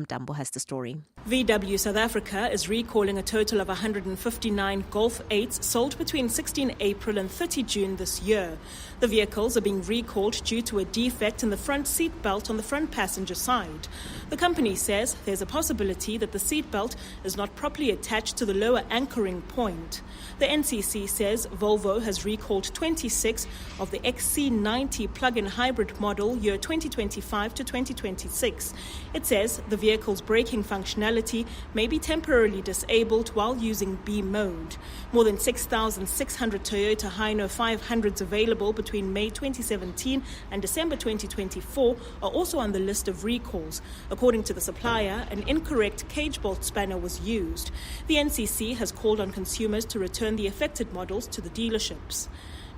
Mtambo has the story. VW South Africa is recalling a total of 159 Golf 8s sold between 16 April and 30 June this year. The vehicles are being recalled due to a defect in the front seat belt on the front passenger side. The company says there's a possibility that the seat belt is not properly attached to the lower anchoring point. The NCC says Volvo has recalled 26 of the XC90 plug-in hybrid model year 2025 to 2026. It says the vehicle's braking functionality may be temporarily disabled while using B mode. More than 6,600 Toyota Hino 500s available between May 2017 and December 2024 are also on the list of recalls. According to the supplier, an incorrect cage bolt spanner was used. The NCC has called on consumers to return the affected models to the dealerships.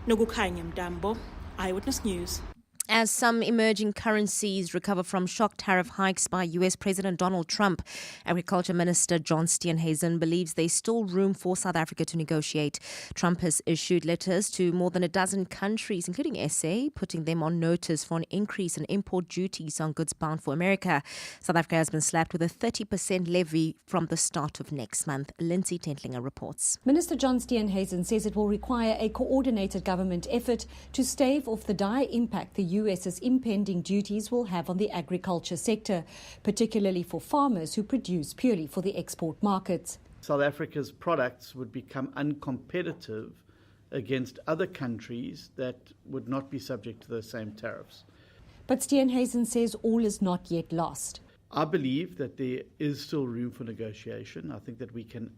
Nogukhanya Mtambo, Eyewitness News. As some emerging currencies recover from shock tariff hikes by US President Donald Trump, Agriculture Minister John Steenhuisen believes there's still room for South Africa to negotiate. Trump has issued letters to more than a dozen countries, including SA, putting them on notice for an increase in import duties on goods bound for America. South Africa has been slapped with a 30% levy from the start of next month. Lindsay Tentlinger reports. Minister John Steenhuisen says it will require a coordinated government effort to stave off the dire impact the US's impending duties will have on the agriculture sector, particularly for farmers who produce purely for the export markets. South Africa's products would become uncompetitive against other countries that would not be subject to those same tariffs. But Steenhuisen says all is not yet lost. I believe that there is still room for negotiation. I think that we can,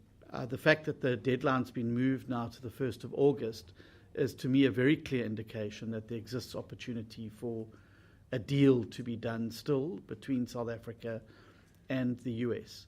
the fact that the deadline's been moved now to the 1st of August is to me a very clear indication that there exists opportunity for a deal to be done still between South Africa and the US.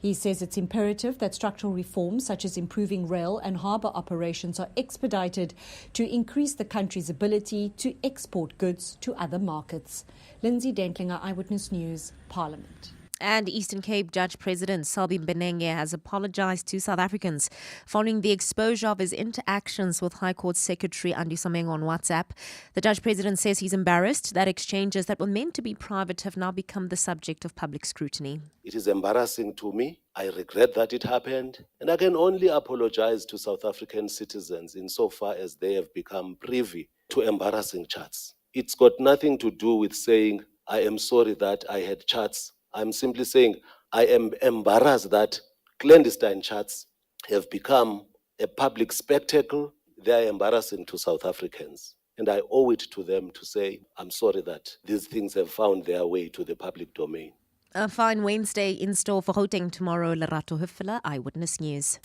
He says it's imperative that structural reforms such as improving rail and harbour operations are expedited to increase the country's ability to export goods to other markets. Lindsay Dentlinger, Eyewitness News, Parliament. And Eastern Cape Judge President Selby Mbenenge has apologized to South Africans following the exposure of his interactions with High Court Secretary Andy Someng on WhatsApp. The Judge President says he's embarrassed that exchanges that were meant to be private have now become the subject of public scrutiny. It is embarrassing to me. I regret that it happened. And I can only apologize to South African citizens insofar as they have become privy to embarrassing chats. It's got nothing to do with saying, I am sorry that I had chats. I'm simply saying I am embarrassed that clandestine chats have become a public spectacle. They are embarrassing to South Africans. And I owe it to them to say, I'm sorry that these things have found their way to the public domain. A fine Wednesday in store for Gauteng tomorrow. Lerato Hufela, Eyewitness News.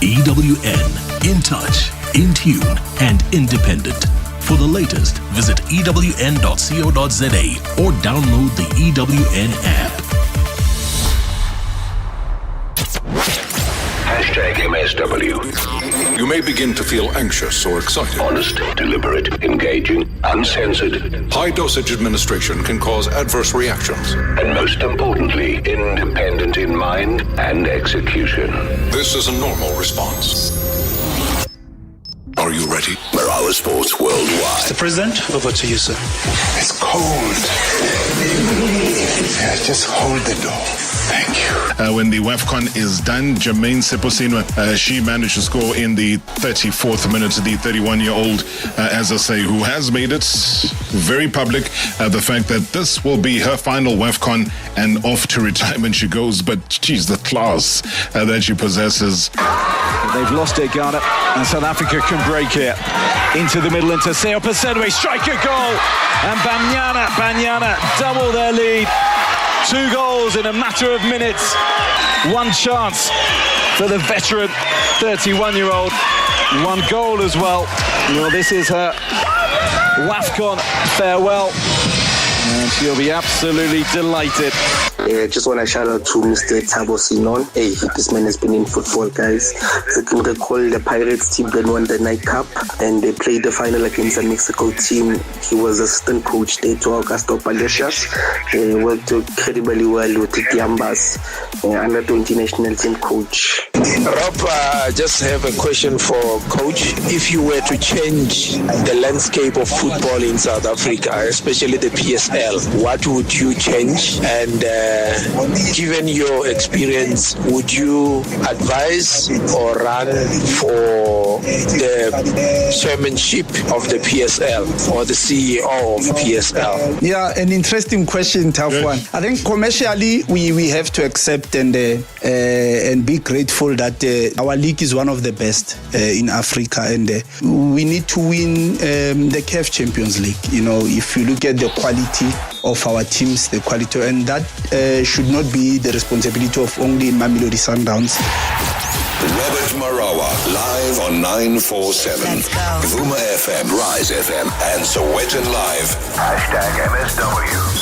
EWN, in touch, in tune, and independent. For the latest, visit ewn.co.za or download the EWN app. #MSW. You may begin to feel anxious or excited. Honest, deliberate, engaging, uncensored. High-dosage administration can cause adverse reactions. And most importantly, independent in mind and execution. This is a normal response. Are you ready? Marawa Sports Worldwide. Mr. President, over to you, sir. It's cold. Yeah, just hold the door. Thank you. When the WAFCON is done, Jermaine Seposinwa, she managed to score in the 34th minute. The 31-year-old, as I say, who has made it very public, the fact that this will be her final WAFCON and off to retirement she goes. But geez, the class that she possesses. They've lost it, Ghana, and South Africa can break it. Into the middle, into Seo Pasedwe, strike a goal, and Banyana double their lead. 2 goals in a matter of minutes. 1 chance for the veteran 31-year-old. 1 goal as well. Well, this is her WAFCON farewell, and she'll be absolutely delighted. Just want to shout out to Mr. Thabo Sinon. Hey, this man has been in football, guys. I can recall the Pirates team that won the Night Cup and they played the final against the Mexico team. He was assistant coach there to Augusto Palacios. He worked incredibly well with the Tiambas, under 20 national team coach. Rob, I just have a question for Coach. If you were to change the landscape of football in South Africa, especially the PSL, what would you change? And given your experience, would you advise or run for the chairmanship of the PSL or the CEO of PSL? Yeah, an interesting question, tough one. I think commercially we have to accept and be grateful that our league is one of the best in Africa, and we need to win the CAF Champions League. You know, if you look at the quality of our teams, the quality, and that should not be the responsibility of only Mamelodi Sundowns. Robert Marawa, live on 947. Vuma FM, Rise FM, and Sowetan Live. #MSW.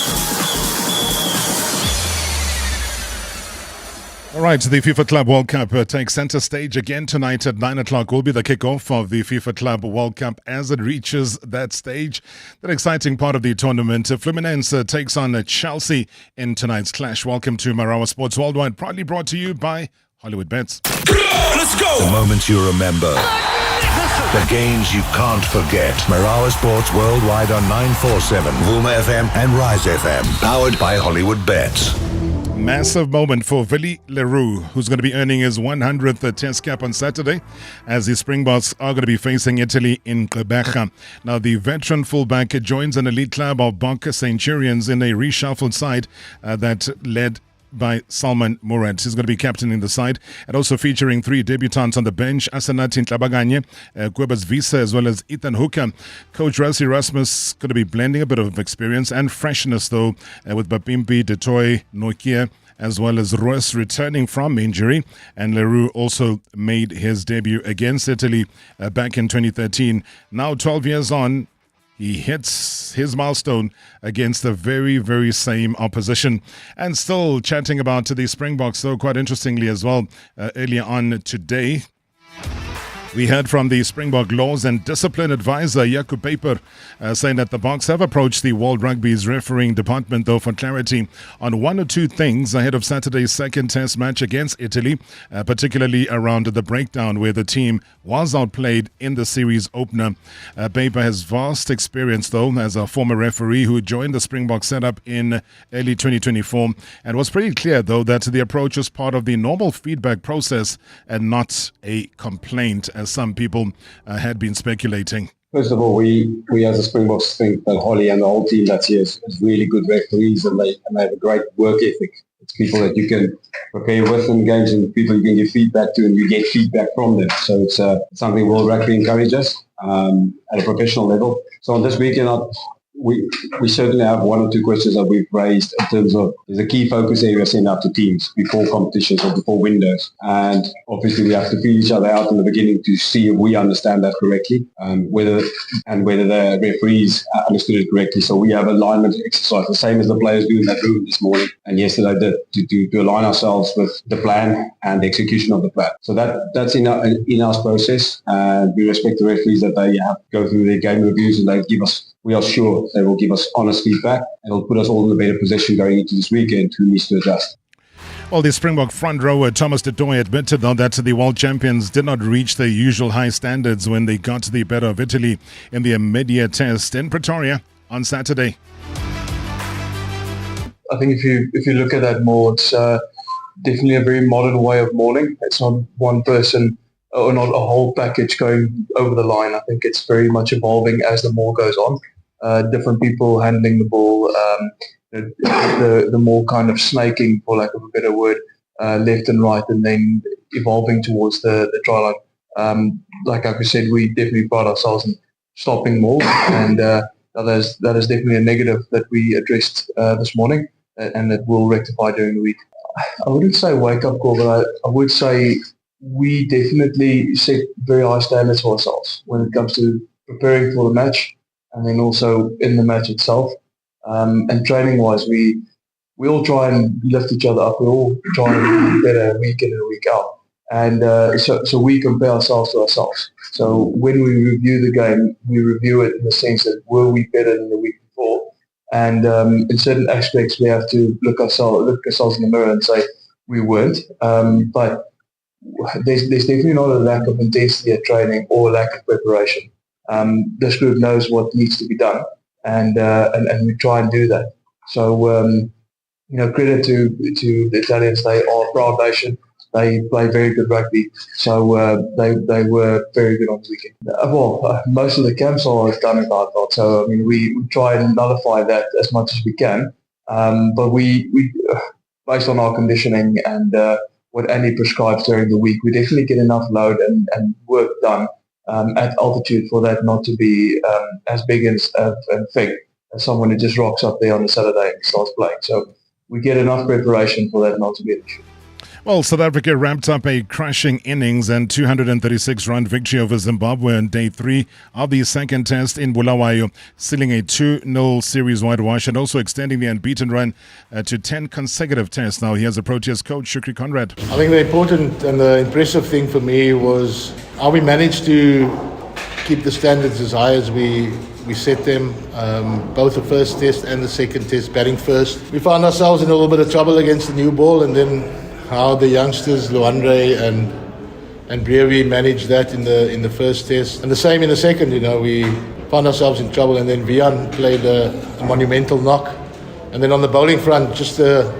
All right, the FIFA Club World Cup takes center stage again tonight at 9 o'clock. Will be the kickoff of the FIFA Club World Cup as it reaches that stage. That exciting part of the tournament. Fluminense takes on Chelsea in tonight's clash. Welcome to Marawa Sports Worldwide, proudly brought to you by Hollywood Bets. Let's go! The moments you remember. The games you can't forget. Marawa Sports Worldwide on 947, Vuma FM and Rise FM. Powered by Hollywood Bets. Massive moment for Willie Leroux, who's going to be earning his 100th Test cap on Saturday, as the Springboks are going to be facing Italy in Gqeberha. Now, the veteran fullback joins an elite club of Bokke Centurions in a reshuffled side that led by Salman Murad. He's going to be captaining the side, and also featuring 3 debutants on the bench: Asanati Ntlabaganye, Gwebas Visa, as well as Ethan Hooker. Coach Rassie Rasmus going to be blending a bit of experience and freshness, though, with Bapimpi, Detoy, Nokia, as well as Royce returning from injury. And Leroux also made his debut against Italy back in 2013. Now, 12 years on, he hits his milestone against the very, very same opposition. And still chatting about the Springboks, though, quite interestingly as well, earlier on today, we heard from the Springbok Laws and Discipline Advisor, Jaco Paper, saying that the Boks have approached the World Rugby's refereeing department, though, for clarity on 1 or 2 things ahead of Saturday's second Test match against Italy, particularly around the breakdown where the team was outplayed in the series opener. Paper has vast experience, though, as a former referee who joined the Springbok setup in early 2024, and was pretty clear, though, that the approach is part of the normal feedback process and not a complaint, as some people had been speculating. First of all, we as the Springboks think that Holly and the whole team that's here is really good referees, and they have a great work ethic. It's people that you can prepare with in games, and people you can give feedback to, and you get feedback from them. So it's something World Rugby encourages at a professional level. So on this weekend, we certainly have 1 or 2 questions that we've raised in terms of there's a key focus area sent out to teams before competitions or before windows. And obviously we have to feel each other out in the beginning to see if we understand that correctly, whether the referees understood it correctly. So we have alignment exercise, the same as the players do in that room this morning and yesterday, to align ourselves with the plan and the execution of the plan. So that's in-house process, and we respect the referees that they have to go through their game reviews, and we are sure they will give us honest feedback, and it'll put us all in a better position going into this weekend who needs to adjust. Well, the Springbok front rower Thomas du Toit admitted, though, that the world champions did not reach their usual high standards when they got the better of Italy in the Media Test in Pretoria on Saturday. I think if you look at that more, it's definitely a very modern way of mauling. It's not one person or not a whole package going over the line. I think it's very much evolving as the maul goes on. Different people handling the ball, the more kind of snaking, for lack of a better word, left and right, and then evolving towards the try line. Like I said, we definitely pride ourselves in stopping more, and that is definitely a negative that we addressed this morning, and that we'll rectify during the week. I wouldn't say wake-up call, but I would say we definitely set very high standards for ourselves when it comes to preparing for the match, and then also in the match itself. And training-wise, we all try and lift each other up. We all try and be better week in and week out. And so we compare ourselves to ourselves. So when we review the game, we review it in the sense that were we better than the week before? And in certain aspects, we have to look ourselves in the mirror and say we weren't. But there's definitely not a lack of intensity at training or a lack of preparation. This group knows what needs to be done, and we try and do that. So credit to the Italians. They are a proud nation. They play very good rugby, so they were very good on the weekend. Most of the camps are done in our thought, so I mean we try and nullify that as much as we can. But we based on our conditioning and what Andy prescribes during the week, we definitely get enough load and work done at altitude for that not to be as big and thick as someone who just rocks up there on a Saturday and starts playing. So we get enough preparation for that not to be an issue. Well, South Africa wrapped up a crushing innings and 236-run victory over Zimbabwe on day 3 of the second test in Bulawayo, sealing a 2-0 series whitewash and also extending the unbeaten run to 10 consecutive tests. Now, here's the Proteas coach, Shukri Conrad. I think the important and the impressive thing for me was how we managed to keep the standards as high as we set them, both the first test and the second test, batting first. We found ourselves in a little bit of trouble against the new ball, and then how the youngsters, Luandre and Brevi, managed that in the first test. And the same in the second, we found ourselves in trouble, and then Vian played a monumental knock. And then on the bowling front, just the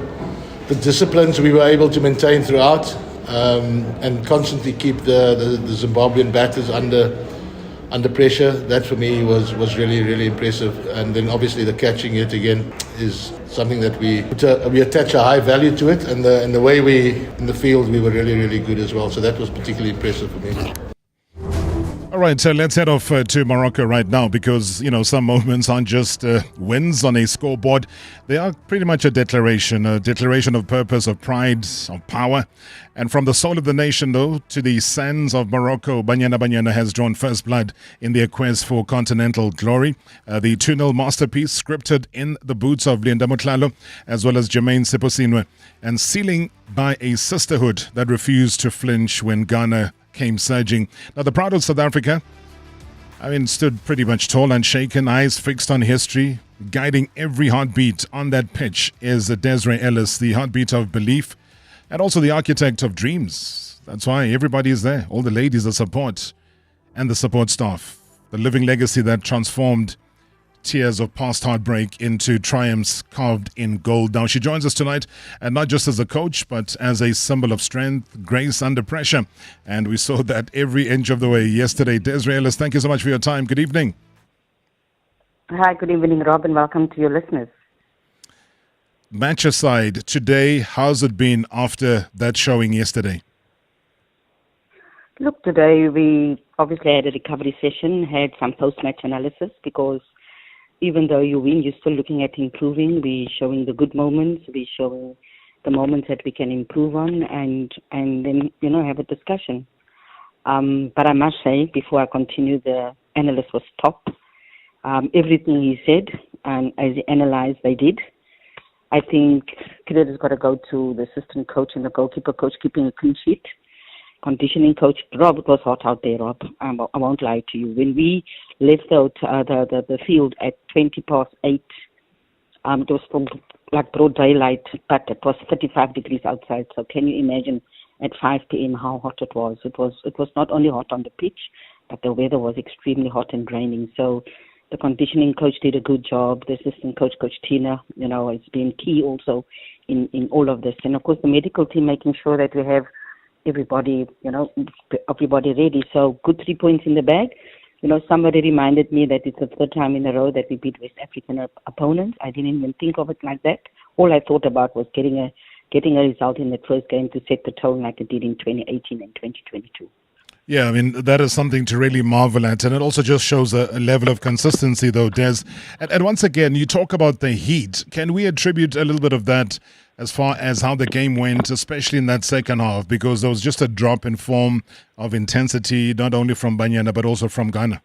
disciplines we were able to maintain throughout, and constantly keep the Zimbabwean batters under pressure. That for me was really, really impressive. And then obviously the catching yet again is something that we attach a high value to it, and the way we in the field we were really, really good as well. So that was particularly impressive for me. All right, so let's head off to Morocco right now because, some moments aren't just wins on a scoreboard. They are pretty much a declaration of purpose, of pride, of power. And from the soul of the nation, though, to the sands of Morocco, Banyana has drawn first blood in their quest for continental glory. The 2-0 masterpiece scripted in the boots of Linda Motlalo as well as Jermaine Seposinwe, and sealing by a sisterhood that refused to flinch when Ghana came surging. Now, the proud of South Africa, stood pretty much tall and shaken, eyes fixed on history. Guiding every heartbeat on that pitch is Desiree Ellis, the heartbeat of belief and also the architect of dreams. That's why everybody is there, all the ladies, the support and the support staff. The living legacy that transformed tears of past heartbreak into triumphs carved in gold. Now, she joins us tonight, and not just as a coach, but as a symbol of strength, grace under pressure. And we saw that every inch of the way yesterday. Desiree Ellis, thank you so much for your time. Good evening. Hi, good evening, Rob, and welcome to your listeners. Match aside, today, how's it been after that showing yesterday? Look, today we obviously had a recovery session, had some post-match analysis, because even though you win, you're still looking at improving. We're showing the good moments. We're showing the moments that we can improve on, and then, have a discussion. But I must say, before I continue, the analyst was top. Everything he said, and as he analyzed, they did. I think credit has got to go to the assistant coach and the goalkeeper coach keeping a clean sheet. Conditioning coach, Rob, it was hot out there, Rob. I won't lie to you. When we left out the field at 20 past 8, it was from like broad daylight, but it was 35 degrees outside. So can you imagine at 5 p.m. how hot it was? It was not only hot on the pitch, but the weather was extremely hot and raining. So the conditioning coach did a good job. The assistant coach, Coach Tina, has been key also in all of this. And of course, the medical team making sure that we have everybody ready. So good 3 points in the bag. Somebody reminded me that it's the third time in a row that we beat West African opponents. I didn't even think of it like that. All I thought about was getting a result in that first game to set the tone like it did in 2018 and 2022. Yeah, that is something to really marvel at. And it also just shows a level of consistency, though, Des. And once again, you talk about the heat. Can we attribute a little bit of that as far as how the game went, especially in that second half? Because there was just a drop in form of intensity, not only from Banyana, but also from Ghana.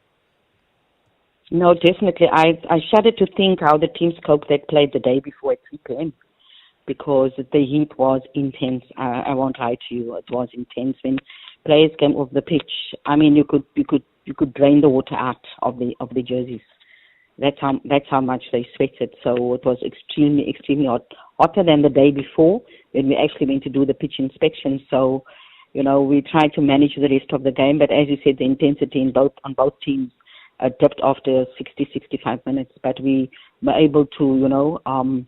No, definitely. I shudder to think how the teams coped that played the day before at 3 p.m. because the heat was intense. I won't lie to you. It was intense when players came off the pitch. You could drain the water out of the jerseys. That's how much they sweated. So it was extremely, extremely hot, hotter than the day before when we actually went to do the pitch inspection. So we tried to manage the rest of the game, but as you said, the intensity on both teams dipped after 60, 65 minutes. But we were able to,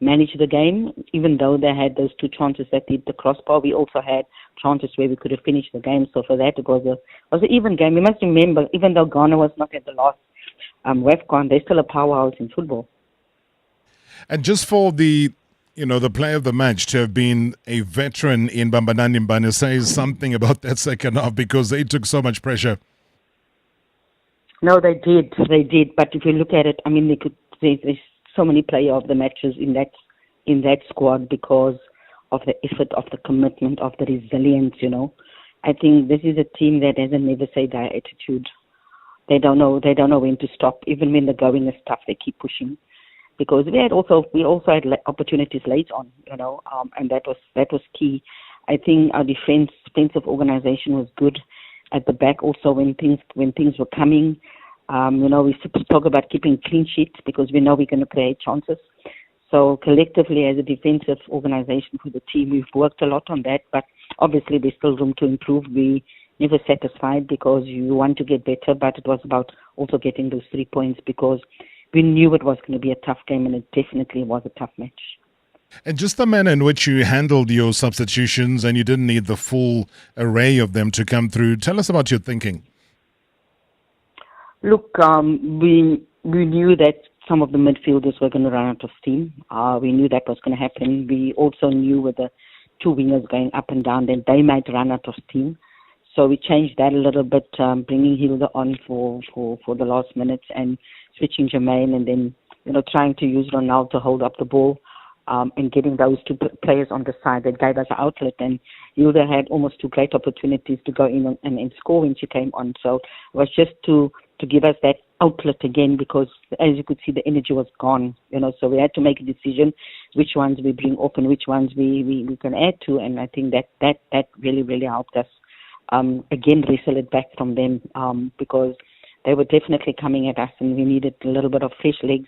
manage the game, even though they had those two chances that hit the crossbar. We also had chances where we could have finished the game. So for that, it was an even game. We must remember, even though Ghana was not at the last WAFCON, they're still a powerhouse in football. And just for the player of the match to have been a veteran in Bambanani Mbane says something about that second half, because they took so much pressure. No, they did. But if you look at it, I mean, there's so many player of the matches in that squad because of the effort, of the commitment, of the resilience. I think this is a team that has a never say die attitude. They don't know when to stop. Even when the going is tough, they keep pushing. Because we also had opportunities late on, and that was key. I think our defensive organization was good at the back. Also, when things were coming, we talk about keeping clean sheets because we know we're going to create chances. So collectively, as a defensive organization for the team, we've worked a lot on that. But obviously, there's still room to improve. We never satisfied because you want to get better. But it was about also getting those 3 points because we knew it was going to be a tough game, and it definitely was a tough match. And just the manner in which you handled your substitutions, and you didn't need the full array of them to come through. Tell us about your thinking. Look, we knew that some of the midfielders were going to run out of steam. We knew that was going to happen. We also knew with the two wingers going up and down, that they might run out of steam. So we changed that a little bit, bringing Hilda on for the last minutes and switching Jermaine, and then trying to use Ronaldo to hold up the ball and getting those two players on the side that gave us an outlet. And Hilda had almost two great opportunities to go in and score when she came on. So it was just to give us that outlet again, because as you could see, the energy was gone. So we had to make a decision which ones we bring up and which ones we can add to. And I think that really, really helped us. Again, wrestle it back from them because they were definitely coming at us, and we needed a little bit of fresh legs,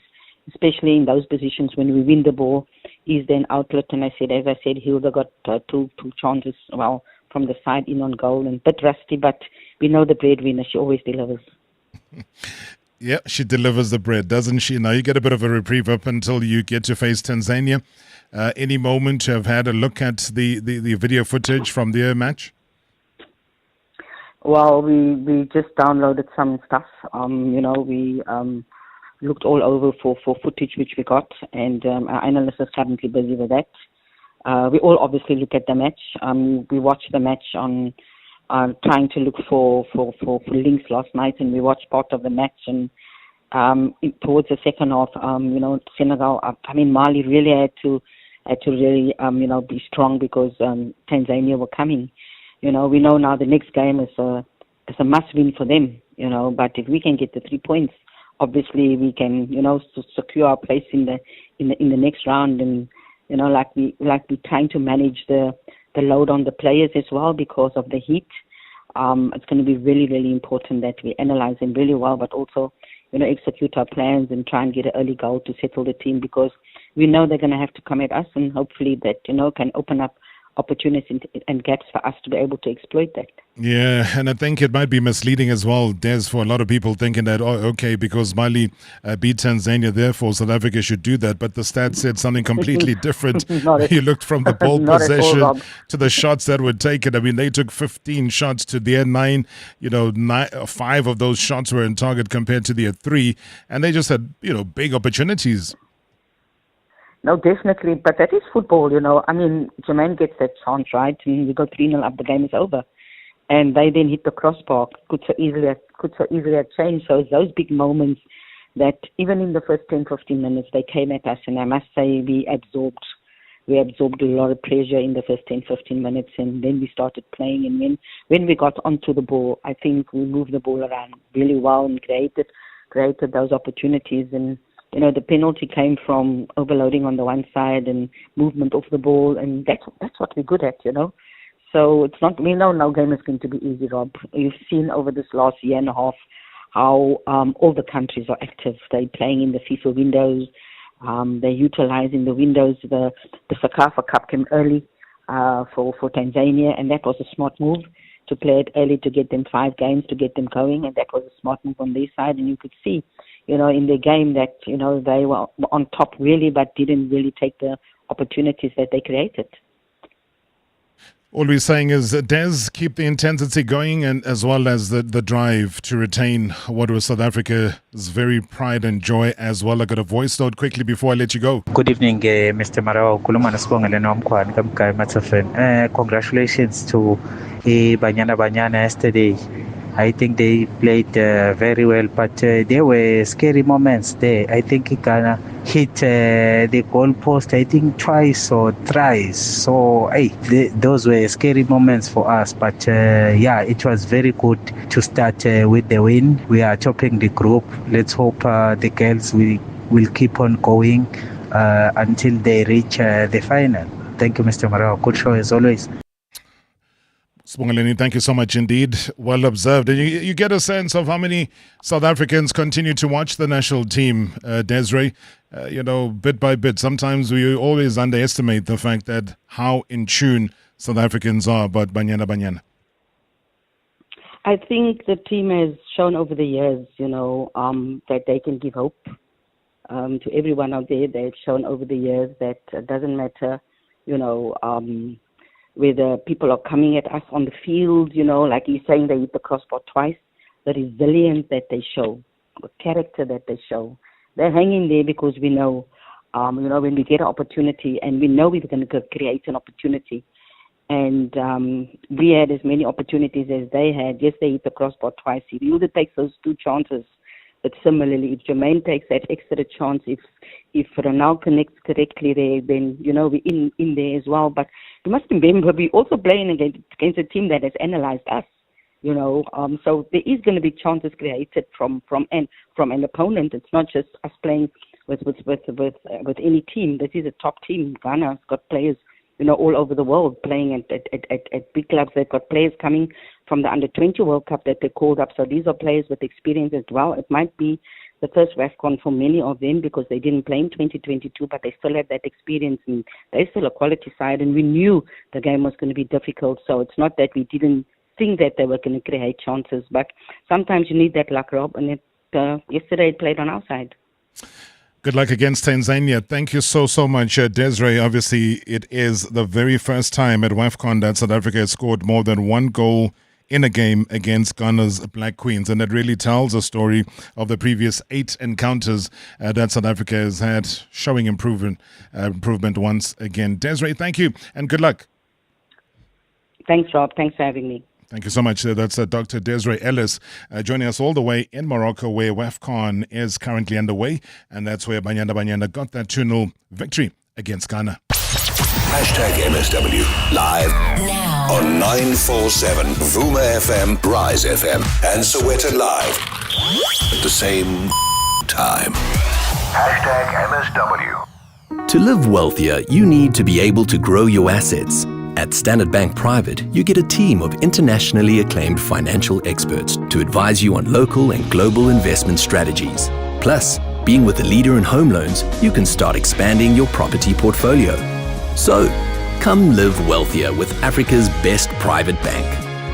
especially in those positions when we win the ball. Is there an outlet? And as I said, Hilda got two chances from the side in on goal, and a bit rusty, but we know the breadwinner. She always delivers. Yeah, she delivers the bread, doesn't she? Now you get a bit of a reprieve up until you get to face Tanzania. Any moment to have had a look at the video footage from their match? Well, we just downloaded some stuff. We looked all over for footage which we got, and our analyst is currently busy with that. We all obviously look at the match. We watched the match on trying to look for links last night, and we watched part of the match. And towards the second half, Senegal, Mali really had to really be strong because Tanzania were coming. We know now the next game is a must-win for them. But if we can get the 3 points, obviously we can, secure our place in the next round. And like we're trying to manage the load on the players as well because of the heat. It's going to be really, really important that we analyze them really well, but also execute our plans and try and get an early goal to settle the team, because we know they're going to have to come at us, and hopefully that can open up opportunities and gaps for us to be able to exploit that. Yeah, and I think it might be misleading as well, Des, for a lot of people thinking that, because Mali beat Tanzania, therefore South Africa should do that. But the stats said something completely different. You looked from the ball possession to the shots that were taken. I mean, they took 15 shots to their 9. 5 of those shots were in target compared to their 3. And they just had, big opportunities. No, definitely. But that is football, Jermaine gets that chance, right? And we go 3-0 up, the game is over. And they then hit the crossbar. Could so easily have changed. So it's those big moments that even in the first 10, 15 minutes, they came at us. And I must say we absorbed a lot of pressure in the first 10, 15 minutes. And then we started playing. And when we got onto the ball, I think we moved the ball around really well and created those opportunities. And the penalty came from overloading on the one side and movement off the ball, and that's what we're good at, So it's not, we know no game is going to be easy, Rob. You've seen over this last year and a half how all the countries are active. They're playing in the FIFA windows. They're utilizing the windows. The Sakafa Cup came early. for Tanzania, and that was a smart move to play it early to get them 5 games to get them going, and that was a smart move on their side. And you could see, in the game that they were on top really, but didn't really take the opportunities that they created. All we're saying is, Des, keep the intensity going, and as well as the drive to retain what was South Africa's very pride and joy as well. I got a voice note quickly before I let you go. Good evening, Mr. Marawa. Congratulations to Banyana yesterday. I think they played very well, but there were scary moments there. I think Ghana hit the goalpost, I think twice or thrice. So those were scary moments for us. But it was very good to start with the win. We are topping the group. Let's hope the girls will keep on going until they reach the final. Thank you, Mr. Marawa. Good show as always. Sibongeleni, thank you so much indeed. Well observed. And you get a sense of how many South Africans continue to watch the national team, Desiree. Bit by bit. Sometimes we always underestimate the fact that how in tune South Africans are about Banyana. I think the team has shown over the years, that they can give hope to everyone out there. They've shown over the years that it doesn't matter, whether people are coming at us on the field, like you're saying, they hit the crossbar twice, the resilience that they show, the character that they show. They're hanging there because we know, when we get an opportunity, and we know we're going to create an opportunity. And we had as many opportunities as they had. Yes, they hit the crossbar twice. If Hilda takes those 2 chances, but similarly, if Jermaine takes that extra chance, if Ronald connects correctly there, then, we're in there as well. But you must remember, we're also playing against a team that has analyzed us, so there is going to be chances created from an opponent. It's not just us playing with any team. This is a top team. Ghana's got players, all over the world playing at big clubs. They've got players coming from the Under-20 World Cup that they called up. So these are players with experience as well. It might be the first WAFCON for many of them because they didn't play in 2022, but they still have that experience and they're still a quality side. And we knew the game was going to be difficult. So it's not that we didn't think that they were going to create chances, but sometimes you need that luck, Rob, and yesterday it played on our side. Good luck against Tanzania. Thank you so much, Desiree. Obviously, it is the very first time at WAFCON that South Africa has scored more than 1 goal in a game against Ghana's Black Queens. And it really tells a story of the previous 8 encounters that South Africa has had, showing improvement once again. Desiree, thank you and good luck. Thanks, Rob. Thanks for having me. Thank you so much. That's Dr. Desiree Ellis joining us all the way in Morocco, where WAFCON is currently underway. And that's where Banyana got that 2-0 victory against Ghana. #MSW live now on 947 Vuma FM, Rise FM, and Soweto Live at the same time. #MSW. To live wealthier, you need to be able to grow your assets. At Standard Bank Private, you get a team of internationally acclaimed financial experts to advise you on local and global investment strategies. Plus, being with a leader in home loans, you can start expanding your property portfolio. So, come live wealthier with Africa's best private bank.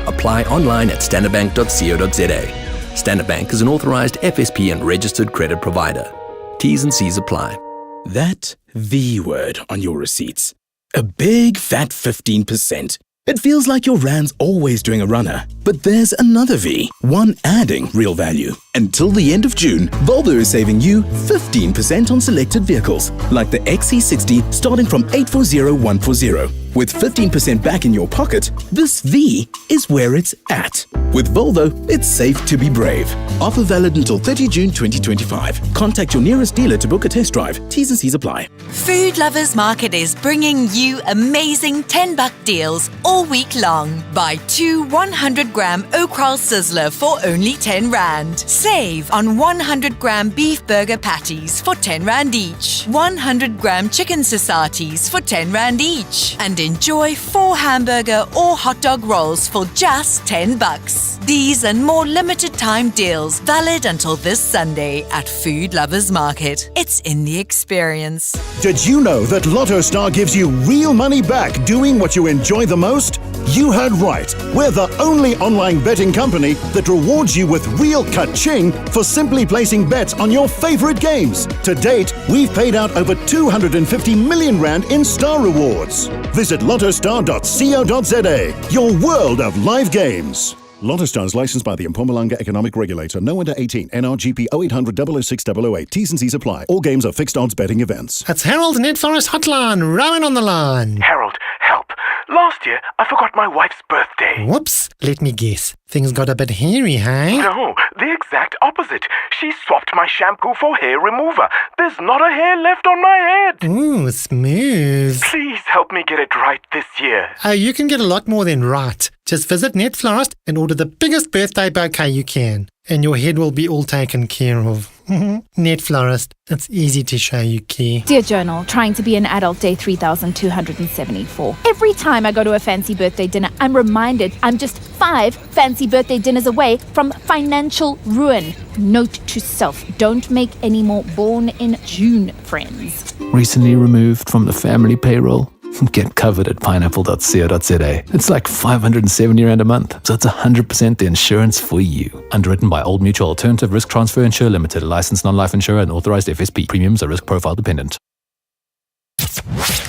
Apply online at standardbank.co.za. Standard Bank is an authorized FSP and registered credit provider. T's and C's apply. That V word on your receipts. A big fat 15%. It feels like your rand's always doing a runner. But there's another V, one adding real value. Until the end of June, Volvo is saving you 15% on selected vehicles, like the XC60 starting from 840,140. With 15% back in your pocket, this V is where it's at. With Volvo, it's safe to be brave. Offer valid until 30 June 2025. Contact your nearest dealer to book a test drive. T's and C's apply. Food Lovers Market is bringing you amazing $10 deals all week long. Buy 2 100-gram Okral Sizzler for only 10 Rand. Save on 100-gram beef burger patties for 10 Rand each. 100-gram chicken societies for 10 Rand each. And enjoy 4 hamburger or hot dog rolls for just $10. price. These and more limited time deals valid until this Sunday at Food Lovers Market. It's in the experience. Did you know that Lotto Star gives you real money back doing what you enjoy the most? You heard right. We're the only online betting company that rewards you with real ka-ching for simply placing bets on your favorite games. To date, we've paid out over 250 million rand in star rewards. Visit lottostar.co.za, your world of live games. Lotto Star is licensed by the Mpumalanga Economic Regulator. No under 18. NRGP 0800 006 008. T's and C's apply. All games are fixed odds betting events. It's Harold Net Forest Hotline. Rowan on the line. Harold, help. Last year, I forgot my wife's birthday. Whoops. Let me guess. Things got a bit hairy, hey? No, the exact opposite. She swapped my shampoo for hair remover. There's not a hair left on my head. Ooh, smooth. Please help me get it right this year. You can get a lot more than right. Just visit Net Florist and order the biggest birthday bouquet you can. And your head will be all taken care of. Net Florist. It's easy to show you care. Dear Journal, trying to be an adult, day 3274. Every time I go to a fancy birthday dinner, I'm reminded I'm just 5 fancy birthday dinners away from financial ruin. Note to self, don't make any more born in June friends. Recently removed from the family payroll? Get covered at pineapple.co.za. It's like 570 Rand a month, so it's 100% the insurance for you. Underwritten by Old Mutual Alternative Risk Transfer Insurer Limited, a licensed non-life insurer and authorized FSP. Premiums are risk profile dependent.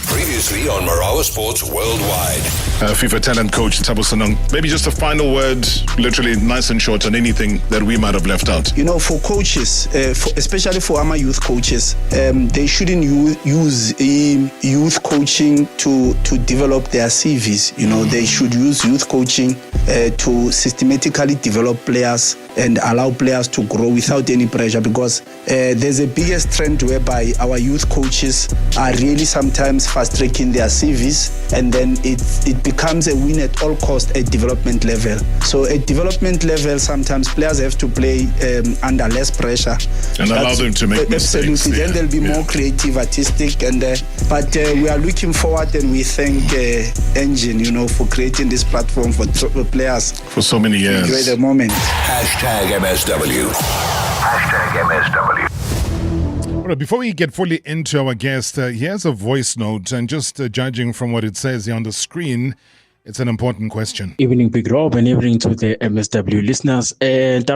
Previously on Marawa Sports Worldwide. FIFA talent coach Thabo Senong, maybe just a final word, literally nice and short, on anything that we might have left out. You know, for coaches, especially for our youth coaches, they shouldn't use youth coaching to develop their CVs. You know, they should use youth coaching to systematically develop players and allow players to grow without any pressure, because there's a biggest trend whereby our youth coaches are really sometimes fast-tracking their CVs, and then it becomes a win at all cost at development level. So at development level, sometimes players have to play under less pressure. And allow them to make mistakes. Absolutely. Then they'll be more creative, artistic, and but we are looking forward, and we thank Engine, you know, for creating this platform for players. For so many years. Enjoy the moment. #MSW. #MSW. All right, before we get fully into our guest, here's a voice note, and just judging from what it says here on the screen, it's an important question. Evening, Big Rob, and evening to the MSW listeners.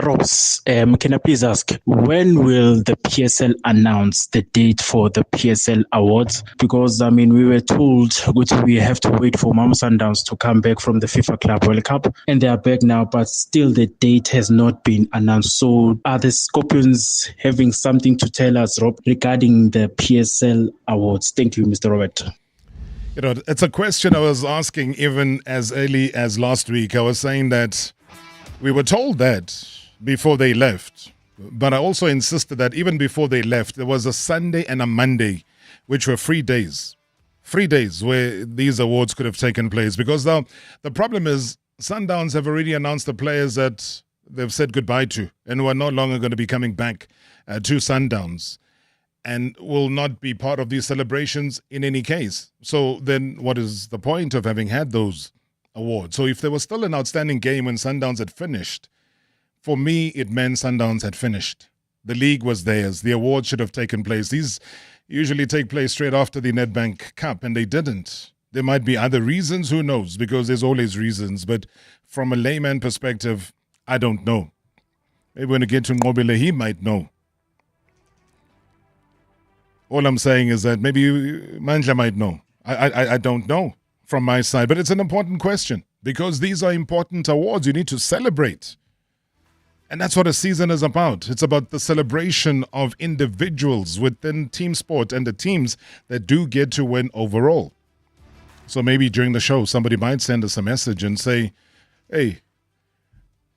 Robs, can I please ask, when will the PSL announce the date for the PSL Awards? Because, I mean, we were told we have to wait for Mama Sundowns to come back from the FIFA Club World Cup, and they are back now, but still the date has not been announced. So are the Scorpions having something to tell us, Rob, regarding the PSL Awards? Thank you, Mr. Robert. You know, it's a question I was asking even as early as last week. I was saying that we were told that before they left, but I also insisted that even before they left, there was a Sunday and a Monday, which were free days where these awards could have taken place. Because now the problem is Sundowns have already announced the players that they've said goodbye to and who are no longer going to be coming back to Sundowns, and will not be part of these celebrations in any case. So then what is the point of having had those awards? So if there was still an outstanding game when Sundowns had finished, for me, it meant Sundowns had finished. The league was theirs. The awards should have taken place. These usually take place straight after the Nedbank Cup, and they didn't. There might be other reasons, who knows, because there's always reasons. But from a layman perspective, I don't know. Maybe when we get to Ngobile, he might know. All I'm saying is that maybe Mandla might know. I don't know from my side. But it's an important question because these are important awards. You need to celebrate. And that's what a season is about. It's about the celebration of individuals within team sport and the teams that do get to win overall. So maybe during the show, somebody might send us a message and say, hey,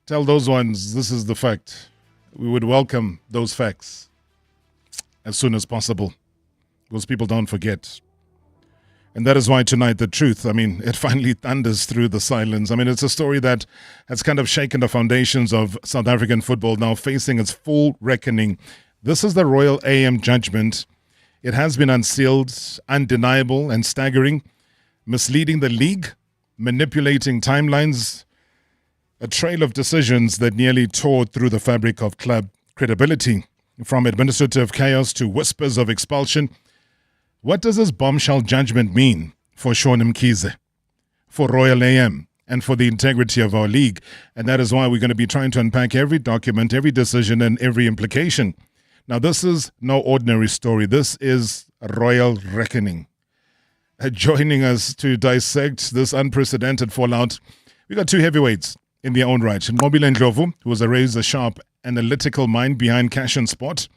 tell those ones this is the fact. We would welcome those facts as soon as possible, because people don't forget. And that is why tonight, the truth, it finally thunders through the silence. It's a story that has kind of shaken the foundations of South African football, now facing its full reckoning. This is the Royal AM judgment. It has been unsealed, undeniable and staggering, misleading the league, manipulating timelines, A trail of decisions that nearly tore through the fabric of club credibility. From administrative chaos to whispers of expulsion. What does this bombshell judgment mean for Sean Mkhize, for Royal AM, and for the integrity of our league? And that is why we're going to be trying to unpack every document, every decision, and every implication. Now, this is no ordinary story. This is a royal reckoning. Joining us to dissect this unprecedented fallout, we got two heavyweights in their own right. Nqobile Ndlovu, who was a razor-sharp analytical mind behind Cash and Spot.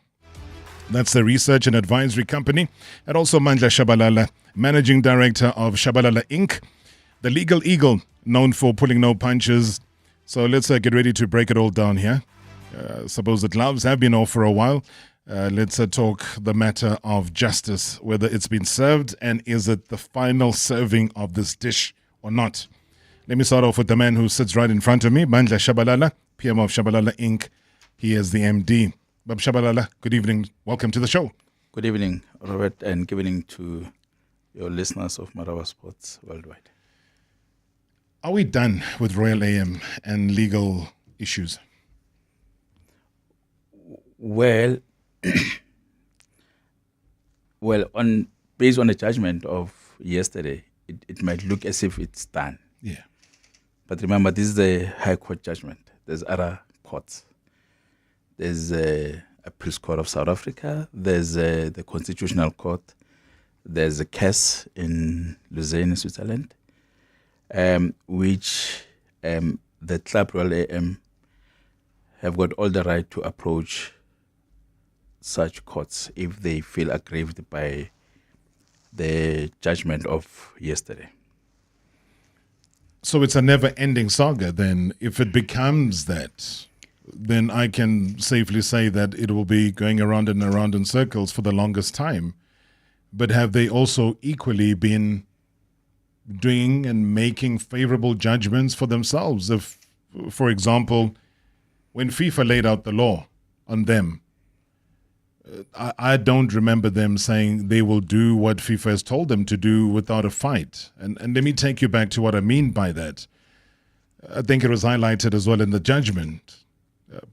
That's the research and advisory company. And also Mandla Shabalala, managing director of Shabalala Inc., the legal eagle known for pulling no punches. So let's get ready to break it all down here. Suppose the gloves have been off for a while. Let's talk the matter of justice, whether it's been served and is it the final serving of this dish or not. Let me start off with the man who sits right in front of me, Mandla Shabalala, PM of Shabalala Inc. He is the MD. Bab Shabalala, good evening. Welcome to the show. Good evening, Robert, and good evening to your listeners of Marawa Sports Worldwide. Are we done with Royal AM and legal issues? Well, based on the judgment of yesterday, it might look as if it's done. Yeah. But remember, this is the High Court judgment. There's other courts. There's a Appeals Court of South Africa. There's the Constitutional Court. There's a case in Lausanne, Switzerland, which the club Royal AM have got all the right to approach such courts if they feel aggrieved by the judgment of yesterday. So it's a never-ending saga then. If it becomes that, then I can safely say that it will be going around and around in circles for the longest time. But have they also equally been doing and making favorable judgments for themselves? If, for example, when FIFA laid out the law on them, I don't remember them saying they will do what FIFA has told them to do without a fight. And let me take you back to what I mean by that. I think it was highlighted as well in the judgment.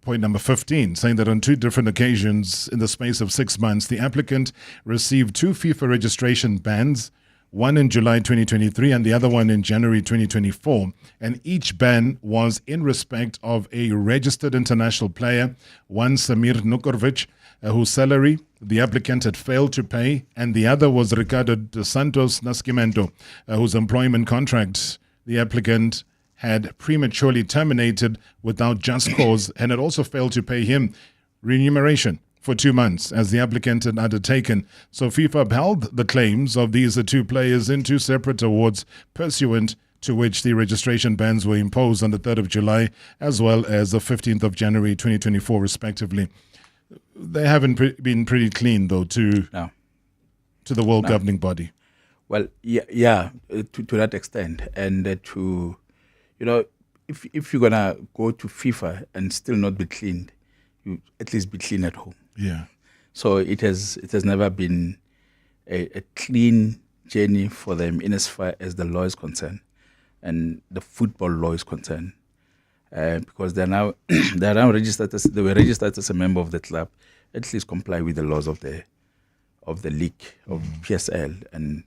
Point number 15, saying that on two different occasions in the space of 6 months, the applicant received 2 FIFA registration bans, one in July 2023 and the other one in January 2024. And each ban was in respect of a registered international player, one Samir Nukovic, whose salary the applicant had failed to pay, and the other was Ricardo dos Santos Nascimento, whose employment contract the applicant had prematurely terminated without just cause and had also failed to pay him remuneration for 2 months as the applicant had undertaken. So FIFA upheld the claims of these 2 players in 2 separate awards, pursuant to which the registration bans were imposed on the 3rd of July as well as the 15th of January 2024 respectively. They haven't been pretty clean though to the world governing body. Well, yeah, to that extent, and to, you know, if you're gonna go to FIFA and still not be cleaned, you at least be clean at home. Yeah. So it has never been a clean journey for them in as far as the law is concerned and the football law is concerned, because they are now registered as they were registered as a member of the club. At least comply with the laws of the league of PSL and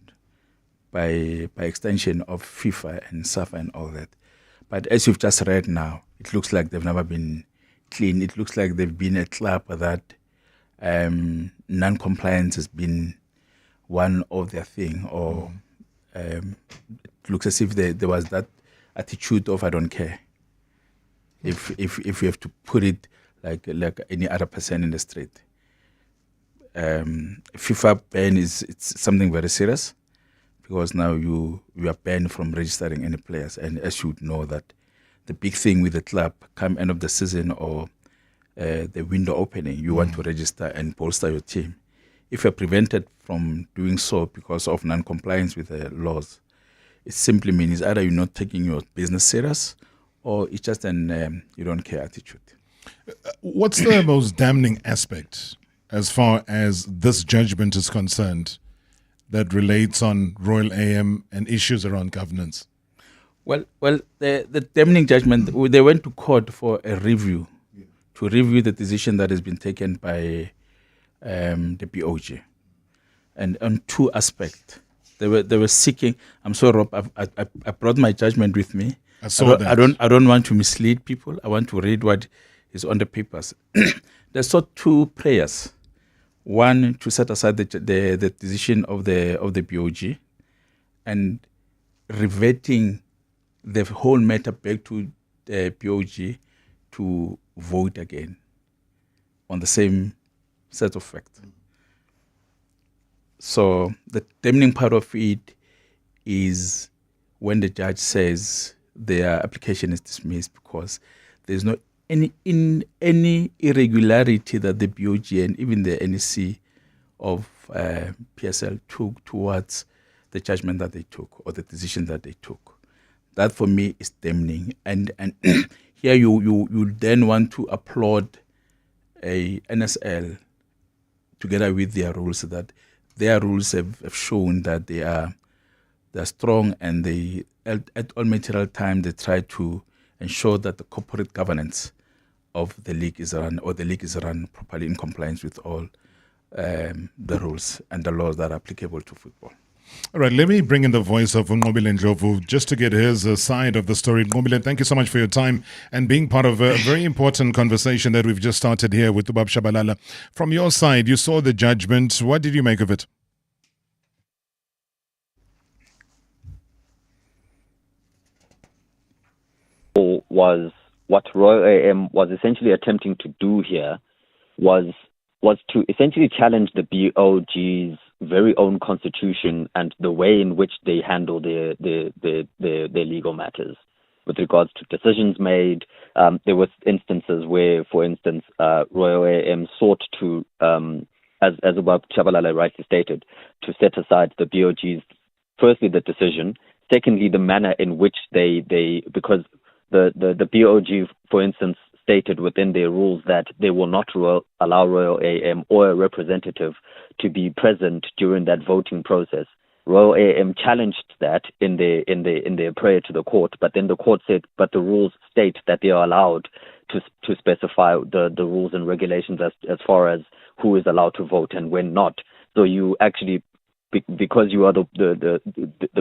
by extension of FIFA and SAFA and all that. But as you've just read now, it looks like they've never been clean. It looks like they've been a club that non-compliance has been one of their thing, or it looks as if there was that attitude of I don't care. If you have to put it like any other person in the street. FIFA ban it's something very serious, because now you are banned from registering any players. And as you know that the big thing with the club come end of the season or the window opening, you want to register and bolster your team. If you're prevented from doing so because of non-compliance with the laws, it simply means either you're not taking your business serious or it's just an you don't care attitude. What's the most damning aspect as far as this judgment is concerned that relates on Royal AM and issues around governance? Well, the damning judgment, they went to court for a review, to review the decision that has been taken by the BOG, and on two aspects. They were seeking. I'm sorry, Rob. I brought my judgment with me. I saw that. I don't want to mislead people. I want to read what is on the papers. They sought two prayers. One, to set aside the decision of the BOG, and reverting the whole matter back to the BOG to vote again on the same set of facts. So the damning part of it is when the judge says their application is dismissed because there's no any irregularity that the BOG and even the NEC of PSL took towards the judgment that they took or the decision that they took. That for me is damning. And here you then want to applaud a NSL together with their rules, that their rules have shown that they're strong, and they at all material time they try to ensure that the corporate governance of the league is run, or the league is run properly in compliance with all the rules and the laws that are applicable to football. All right, let me bring in the voice of Nqobile Ndlovu just to get his side of the story. Nqobile, thank you so much for your time and being part of a very important conversation that we've just started here with Ubab Shabalala. From your side, you saw the judgment. What did you make of it? Was what Royal AM was essentially attempting to do here was to essentially challenge the BOG's very own constitution and the way in which they handle their legal matters. With regards to decisions made, there were instances where, for instance, Royal AM sought to, as Ubab Shabalala rightly stated, to set aside the BOG's, firstly, the decision, secondly, the manner in which because the BOG, for instance, stated within their rules that they will not allow Royal AM or a representative to be present during that voting process. Royal AM challenged that in their prayer to the court, but then the court said, but the rules state that they are allowed to specify the rules and regulations as far as who is allowed to vote and when not. So you actually, because you are the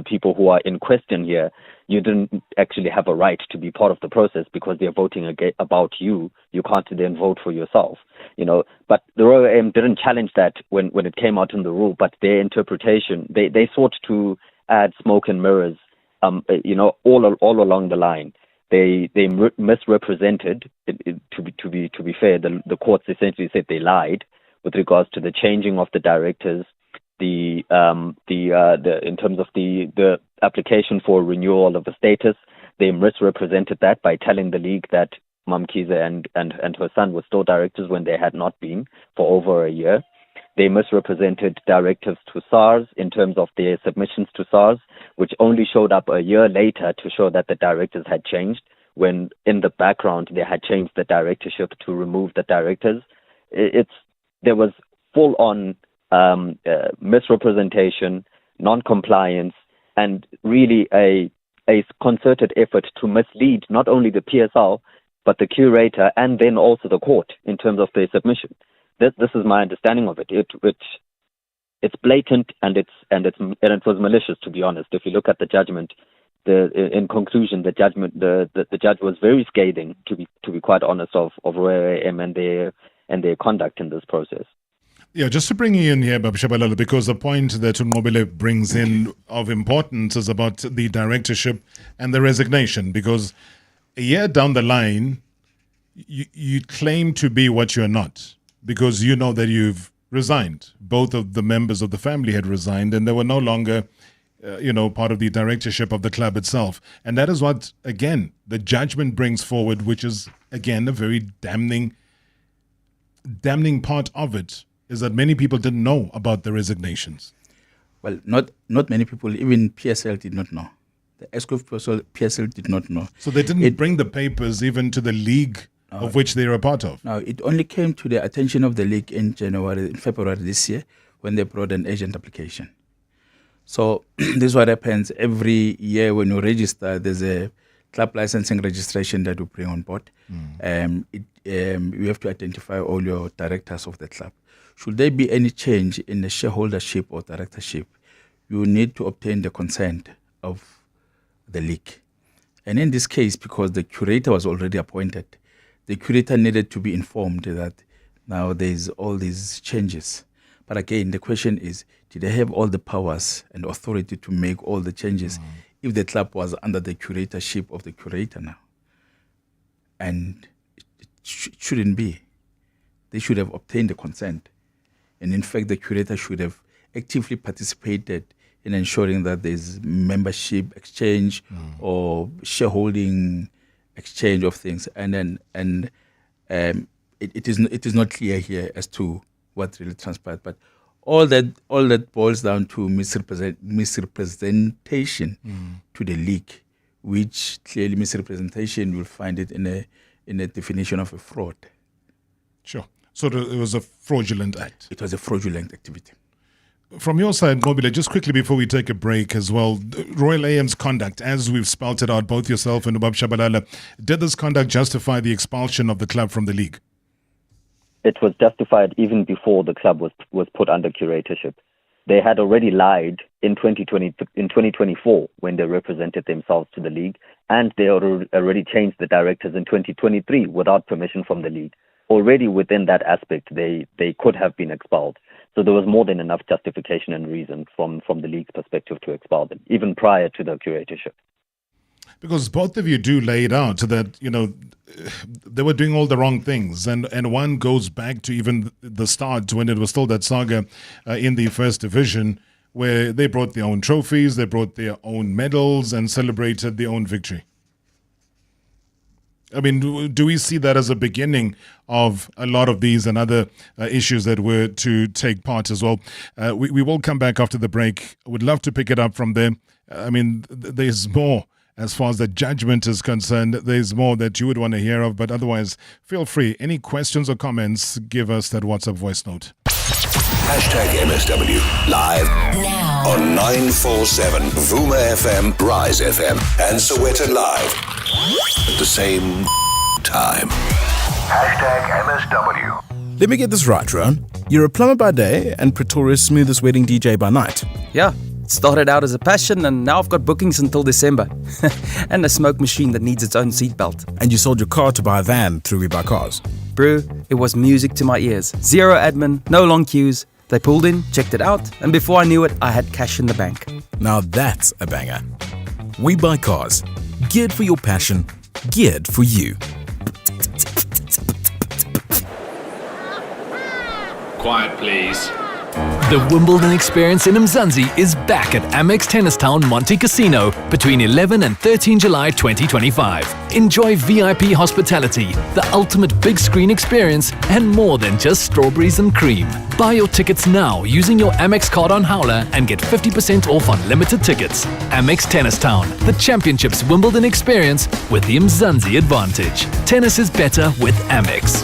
people who are in question here, you didn't actually have a right to be part of the process because they're voting about you. You can't then vote for yourself, But the Royal AM didn't challenge that when it came out in the rule, but their interpretation, they sought to add smoke and mirrors, all along the line. They misrepresented. To be fair, the courts essentially said they lied with regards to the changing of the directors. In terms of the application for renewal of the status, they misrepresented that by telling the league that Mamkiza and her son were still directors when they had not been for over a year. They misrepresented directives to SARS in terms of their submissions to SARS, which only showed up a year later to show that the directors had changed, when in the background they had changed the directorship to remove the directors. There was full-on misrepresentation, non-compliance, and really a concerted effort to mislead not only the PSL but the curator and then also the court in terms of their submission. This is my understanding of it. It's blatant and it was malicious, to be honest. If you look at the judgment, in conclusion, the judge was very scathing, to be quite honest, of Royal AM and their conduct in this process. Yeah, just to bring you in here, Bab Shabalala, because the point that Nqobile brings in of importance is about the directorship and the resignation, because a year down the line, you claim to be what you're not, because you know that you've resigned. Both of the members of the family had resigned, and they were no longer, part of the directorship of the club itself. And that is what, again, the judgment brings forward, which is, again, a very damning part of it, is that many people didn't know about the resignations. Well, not many people, even PSL did not know. The ESCO PSL did not know. So they didn't bring the papers even to the league of which they were a part of? No, it only came to the attention of the league in February this year, when they brought an agent application. So this is what happens every year when you register. There's a club licensing registration that we bring on board. You have to identify all your directors of the club. Should there be any change in the shareholdership or directorship, you need to obtain the consent of the league. And in this case, because the curator was already appointed, the curator needed to be informed that now there's all these changes. But again, the question is, did they have all the powers and authority to make all the changes if the club was under the curatorship of the curator now? And it shouldn't be. They should have obtained the consent. And in fact, the curator should have actively participated in ensuring that there's membership exchange or shareholding exchange of things. And it is not clear here as to what really transpired. But all that boils down to misrepresentation to the league, which clearly misrepresentation, you'll find it in a definition of a fraud. Sure. So it was a fraudulent act. It was a fraudulent activity. From your side, Mobile, just quickly before we take a break as well, Royal AM's conduct, as we've spelt it out, both yourself and Ubab Shabalala, did this conduct justify the expulsion of the club from the league? It was justified even before the club was put under curatorship. They had already lied in 2024 when they represented themselves to the league, and they already changed the directors in 2023 without permission from the league. Already within that aspect, they could have been expelled. So there was more than enough justification and reason from the league's perspective to expel them, even prior to the curatorship. Because both of you do lay it out that, they were doing all the wrong things. And one goes back to even the start when it was still that saga in the first division, where they brought their own trophies, they brought their own medals and celebrated their own victory. I mean, do we see that as a beginning of a lot of these and other issues that were to take part as well? We will come back after the break. Would love to pick it up from there. I mean, there's more as far as the judgment is concerned. There's more that you would want to hear of, but otherwise, feel free. Any questions or comments, give us that WhatsApp voice note. #MSW live now on 947 Vuma FM, Rise FM, and Soweto Live at the same time. #MSW. Let me get this right, Ron. You're a plumber by day and Pretoria's smoothest wedding DJ by night. Yeah, it started out as a passion and now I've got bookings until December. And a smoke machine that needs its own seatbelt. And you sold your car to buy a van through We Buy Cars. Brew, it was music to my ears. Zero admin, no long queues. They pulled in, checked it out, and before I knew it, I had cash in the bank. Now that's a banger. We Buy Cars. Geared for your passion, geared for you. Quiet, please. The Wimbledon experience in Mzansi is back at Amex Tennis Town Monte Casino between 11 and 13 July 2025. Enjoy VIP hospitality, the ultimate big screen experience, and more than just strawberries and cream. Buy your tickets now using your Amex card on Howler and get 50% off on limited tickets. Amex Tennis Town, the championship's Wimbledon experience with the Mzansi advantage. Tennis is better with Amex.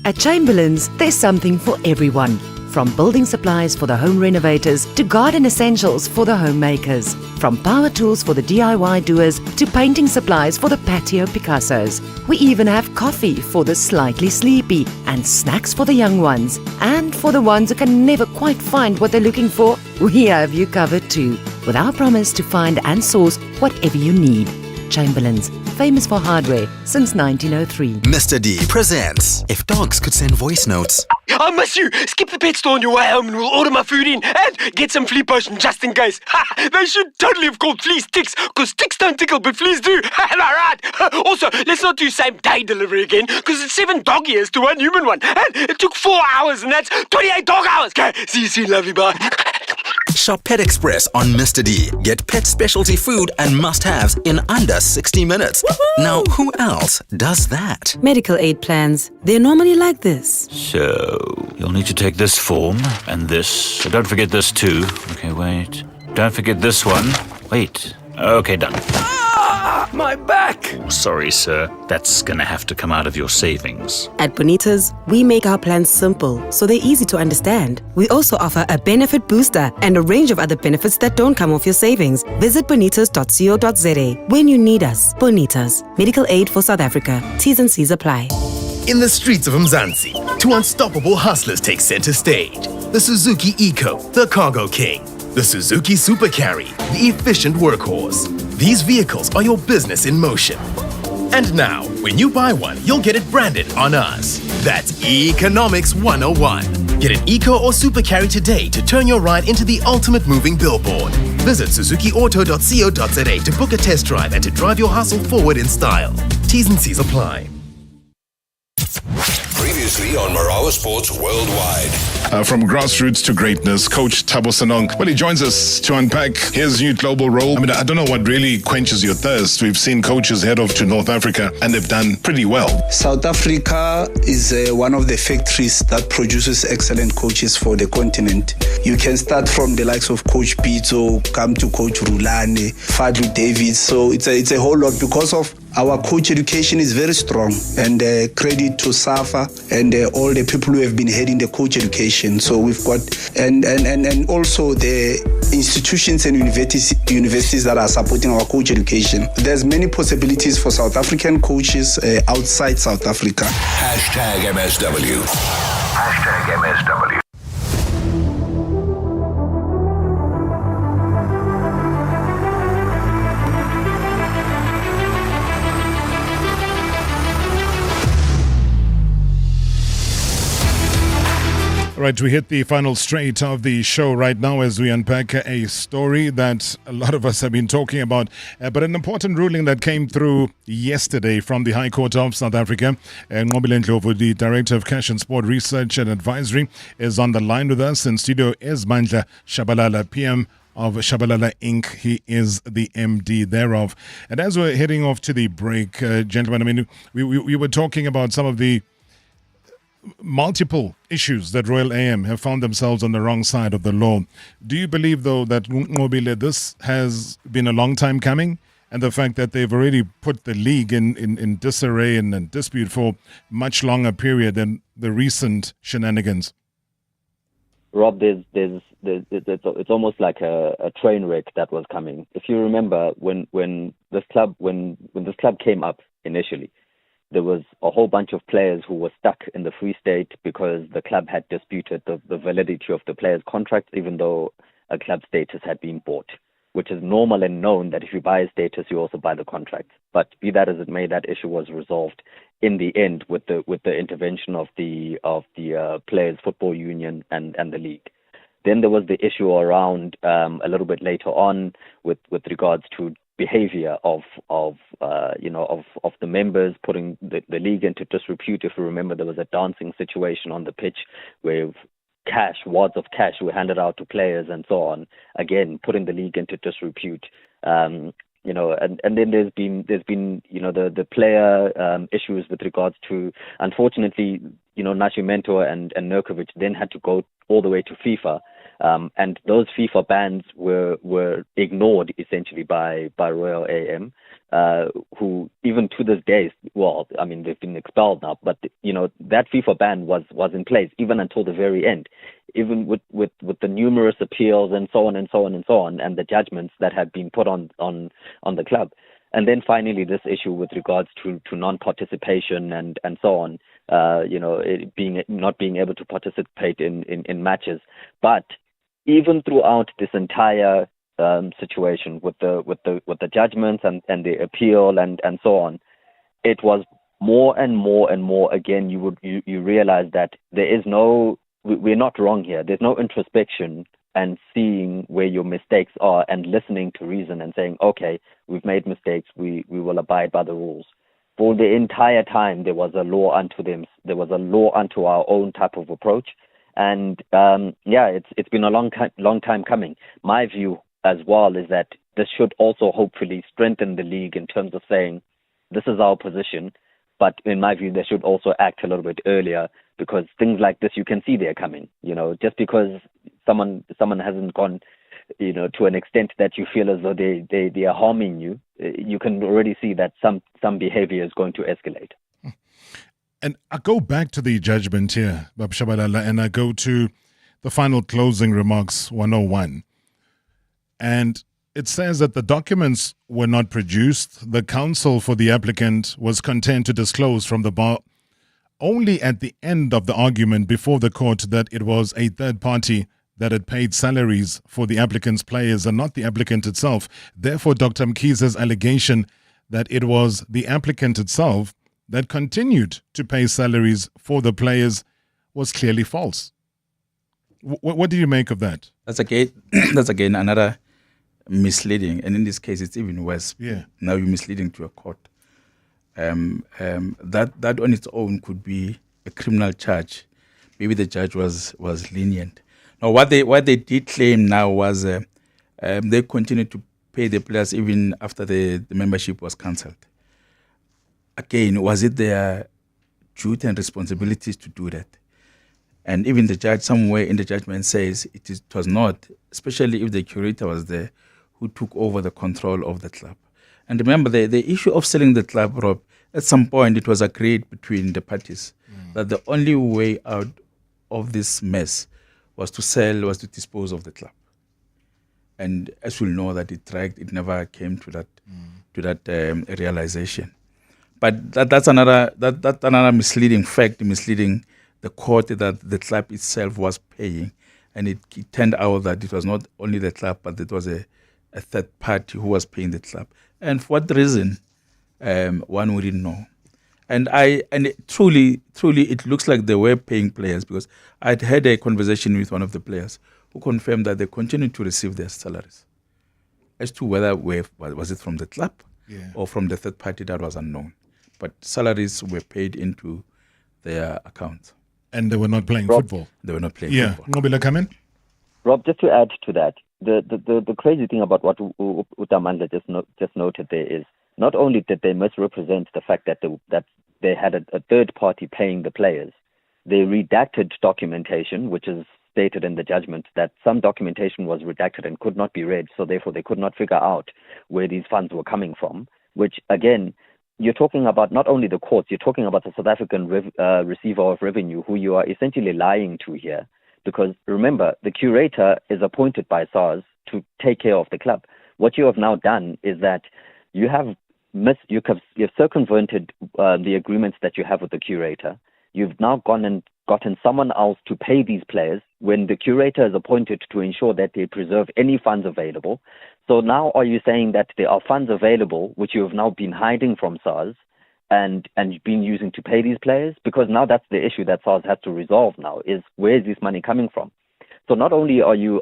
At Chamberlain's, there's something for everyone. From building supplies for the home renovators to garden essentials for the homemakers. From power tools for the DIY doers to painting supplies for the patio Picassos. We even have coffee for the slightly sleepy and snacks for the young ones. And for the ones who can never quite find what they're looking for, we have you covered too. With our promise to find and source whatever you need. Chamberlain's, famous for hardware since 1903. Mr. D presents If Dogs Could Send Voice Notes. I miss you. Skip the pet store on your way home and we'll order my food in and get some flea potion just in case. They should totally have called fleas ticks because ticks don't tickle but fleas do. Am I right? Also, let's not do same day delivery again because it's 7 dog ears to 1 human one. And it took 4 hours and that's 28 dog hours. Okay, see you soon, lovely, bye. Shop Pet Express on Mr. D. Get pet specialty food and must-haves in under 60 minutes. Woo-hoo! Now, who else does that? Medical aid plans. They're normally like this. So, you'll need to take this form and this. Don't forget this too. Okay, wait. Don't forget this one. Wait. Okay, done. My back! Sorry, sir. That's gonna have to come out of your savings. At Bonitas, we make our plans simple so they're easy to understand. We also offer a benefit booster and a range of other benefits that don't come off your savings. Visit bonitas.co.za when you need us. Bonitas, medical aid for South Africa. T's and C's apply. In the streets of Mzansi, two unstoppable hustlers take center stage. The Suzuki Eco, the cargo king. The Suzuki Super Carry, the efficient workhorse. These vehicles are your business in motion. And now, when you buy one, you'll get it branded on us. That's Economics 101. Get an Eco or Super Carry today to turn your ride into the ultimate moving billboard. Visit suzukiauto.co.za to book a test drive and to drive your hustle forward in style. T's and C's apply. Previously on Marawa Sports Worldwide. From grassroots to greatness, Coach Thabo Sanong. Well, he joins us to unpack his new global role. I mean, I don't know what really quenches your thirst. We've seen coaches head off to North Africa and they've done pretty well. South Africa is one of the factories that produces excellent coaches for the continent. You can start from the likes of Coach Pito, come to Coach Rulane, Fadlu David. So it's a whole lot because of our coach education is very strong, and credit to SAFA and all the people who have been heading the coach education. So we've got and also the institutions and universities that are supporting our coach education. There's many possibilities for South African coaches outside South Africa. #MSW. #MSW. Right, we hit the final straight of the show right now as we unpack a story that a lot of us have been talking about, but an important ruling that came through yesterday from the High Court of South Africa. Ngobile Ndlovu, the Director of Cash and Sport Research and Advisory, is on the line with us. In studio is Mandla Shabalala, PM of Shabalala Inc. He is the MD thereof. And as we're heading off to the break, gentlemen, I mean, we were talking about some of the multiple issues that Royal AM have found themselves on the wrong side of the law. Do you believe, though, that Ngobile, this has been a long time coming, and the fact that they've already put the league in disarray and dispute for much longer period than the recent shenanigans? Rob, it's almost like a train wreck that was coming. If you remember, when this club came up initially, there was a whole bunch of players who were stuck in the Free State because the club had disputed the validity of the players' contracts, even though a club status had been bought, which is normal and known that if you buy a status, you also buy the contract. But be that as it may, that issue was resolved in the end with the intervention of the Players Football Union and the league. Then there was the issue around a little bit later on with regards to behavior of the members, putting the league into disrepute. If you remember, there was a dancing situation on the pitch where wads of cash were handed out to players and so on. Again, putting the league into disrepute. And then there's been the player issues with regards to, unfortunately, Nascimento and Nurkovic then had to go all the way to FIFA. And those FIFA bans were ignored essentially by Royal AM, who even to this day, well, I mean, they've been expelled now, but that FIFA ban was in place even until the very end, even with the numerous appeals and so on and so on and so on, and the judgments that had been put on the club. And then finally, this issue with regards to non-participation and so on, not being able to participate in matches. But even throughout this entire situation with the judgments and the appeal and so on, it was more and more and more. Again, you realize that we're not wrong here. There's no introspection and seeing where your mistakes are and listening to reason and saying, okay, we've made mistakes, we will abide by the rules. For the entire time, there was a law unto them. There was a law unto our own type of approach. And it's been a long time coming. My view as well is that this should also hopefully strengthen the league in terms of saying, this is our position. But in my view, they should also act a little bit earlier, because things like this, you can see they're coming. Just because someone hasn't gone, to an extent that you feel as though they are harming you, you can already see that some behavior is going to escalate. And I go back to the judgment here, Bab Shabalala, and I go to the final closing remarks 101. And it says that the documents were not produced. The counsel for the applicant was content to disclose from the bar only at the end of the argument before the court that it was a third party that had paid salaries for the applicant's players and not the applicant itself. Therefore, Dr. Mkhize's allegation that it was the applicant itself that continued to pay salaries for the players was clearly false. What do you make of that? That's again another misleading, and in this case, it's even worse. Yeah. Now you're misleading to a court. That on its own could be a criminal charge. Maybe the judge was lenient. Now, what they did claim now was they continued to pay the players even after the membership was cancelled. Again, was it their duty and responsibilities to do that? And even the judge somewhere in the judgment says it was not, especially if the curator was there who took over the control of the club. And remember, the issue of selling the club, Rob, at some point it was agreed between the parties that the only way out of this mess was to dispose of the club. And as we know that it never came to that realization. But that's another misleading fact, misleading the court that the club itself was paying. And it turned out that it was not only the club, but it was a third party who was paying the club. And for what reason, one wouldn't know. And truly, it looks like they were paying players, because I'd had a conversation with one of the players who confirmed that they continued to receive their salaries. As to whether was it from the club or from the third party, that was unknown. But salaries were paid into their accounts. And they were not playing football. They were not playing football. Nobila, come in. Rob, just to add to that, the crazy thing about what Utamandla just noted there is not only did they misrepresent the fact that they had a third party paying the players, they redacted documentation, which is stated in the judgment that some documentation was redacted and could not be read, so therefore they could not figure out where these funds were coming from, which again, you're talking about not only the courts, you're talking about the South African receiver of revenue, who you are essentially lying to here. Because remember, the curator is appointed by SARS to take care of the club. What you have now done is that you have circumvented the agreements that you have with the curator. You've now gone and gotten someone else to pay these players when the curator is appointed to ensure that they preserve any funds available. So now are you saying that there are funds available which you have now been hiding from SARS and been using to pay these players? Because now that's the issue that SARS has to resolve now, is where is this money coming from? So not only are you